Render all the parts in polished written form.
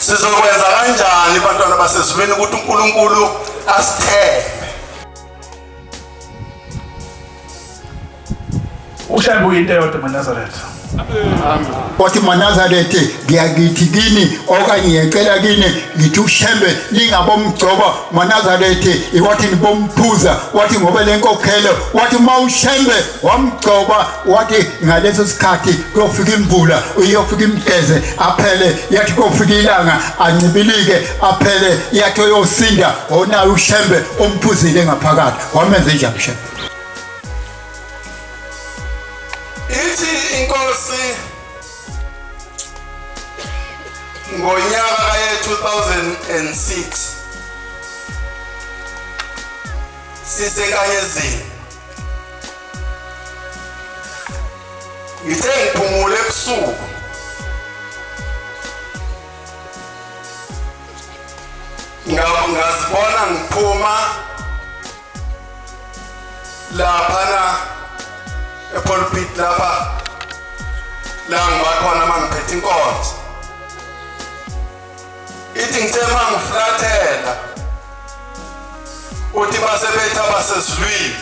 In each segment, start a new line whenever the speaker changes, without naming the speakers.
Sizokwenza kanjani bantwana basezulwini ukuthi uNkulunkulu asithembe?
Ushambe uyinto eyodwa eNazaretha.
Wathi Nazaretha ngiyakithi kini okanye ngiyacela kini ngithi ushembe lingabomgcoba Nazaretha iwathi nibomphuza wathi ngoba lenkokhelo wathi mawushembe wamgcoba wathi ngaleso sikhathi kuyofika imvula uyofika imgeze aphele yathi kufika ilanga ancibilike aphele yathi uyosinda onayo ushembe umphuzile ngaphakathi wamenze njani ushembe
ithi inkosi ngonyaka ka-2006 sisenkanyezini ngithe ngiphumule ebusuku ngazibona ngiphuma laphana epulpit lapha la ngibakhona mangiphethe inkonzo ithi ngithe mangiflathela uthi basebetha basezulwini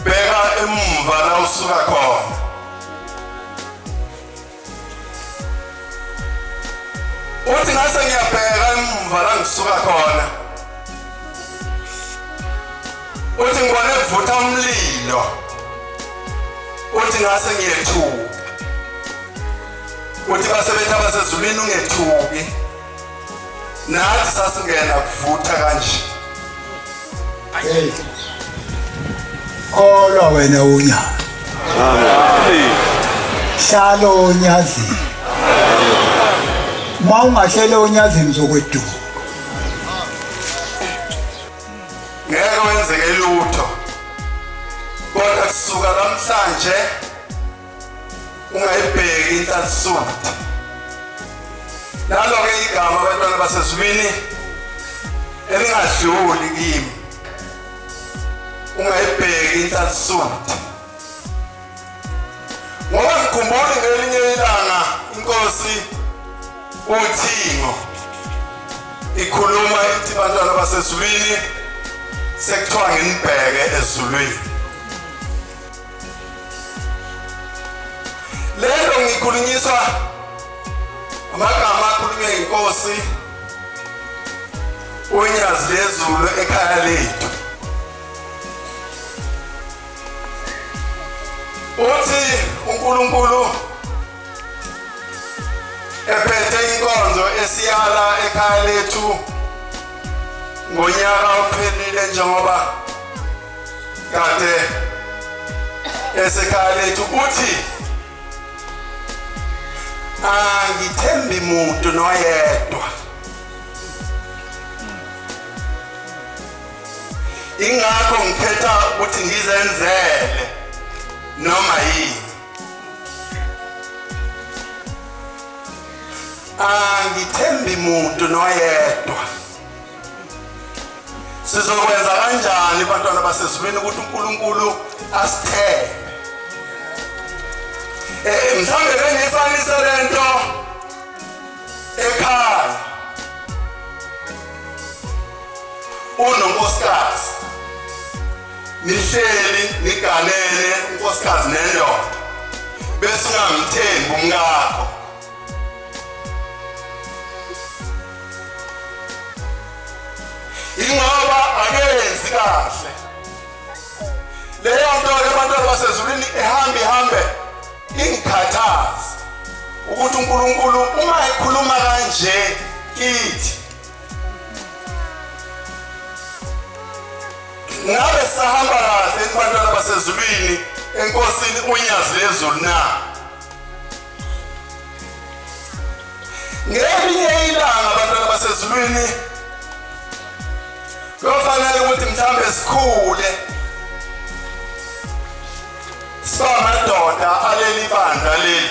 beka emva la usuka khona uthi ngase ngiyabheka emva la ngisuka khona uthi ngibone kuvutha umlilo uthi ngase ngiyethuka uthi basebetha basezulwini ungethuki nathi sasingena kuvutha kanje
kholwa wena unyaka hlalo onyazini ma ungahlele onyazini zokweduka
ngeke wenzeke lutho kodwa kusuka namhlanje ungayibheki inhlansuthi nalo-ke igama abantwana basezulwini elingadluli kimi ungayibheki inhlansuthi ngoba ngikhumbule ngelinye ilanga inkosi uThingo ikhuluma ithi bantwana basezulwini sekuthiwa nginibheke ezulwini lelo ngikhulunyiswa amagama akhulunywe inkosi uNyazi lezulu ekhaya lethu uthi uNkulunkulu ephethe inkonzo esiyala ekhaya lethu ngonyaka ophelile njengoba kade esekhaya lethu uthi angithembi muntu noyedwa ingakho ngikhetha ukuthi ngizenzele noma yini angithembi muntu noyedwa sizokwenza kanjani bantwana basezulwini ukuthi uNkulunkulu asithembe mhlawumbe bengifanisa lento ekhaya unonkosikazi nihleli niganene unkosikazi nendoda bese ungamthembi umngakho ingoba akenzi kahle leyo nto-ke abantwana basezulwini ihambe ingikhathaza ukuthi uNkulunkulu uma ekhuluma kanje kithi ngabe sahamba kahle bantwana basezulwini enkosini uNyazi lezulu na ngelinye ilanga bantwana basezulwini kufanele ukuthi mhlambe sikhule samadoda aleli bandla leli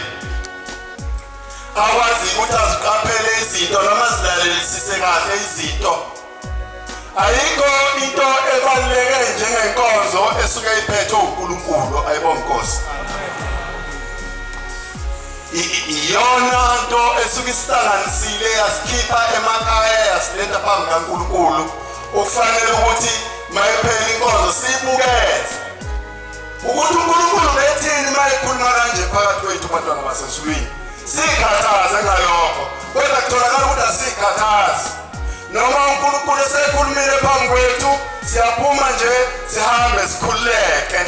akwazi ukuthi aziqaphele izinto noma zilalelisise kahle izinto ayikho into ebaluleke njengenkonzo esuke iphethe uNkulunkulu ayibonke Nkosi iyona nto esuke isihlanganisile yasikhipha emakhaya yasiletha phambi kaNkulunkulu okufanele ukuthi mayiphela inkonzo siyibukeze ukuthi uNkulunkulu bethini mayikhuluma kanje phakathi kwethu bantwana basesulwini sikhathaze ngalokho kodwa kutholakala ukuthi asikhathazi noma uNkulunkulu esekhulumile phambi kwethu siyaphuma nje sihambe sikhululeke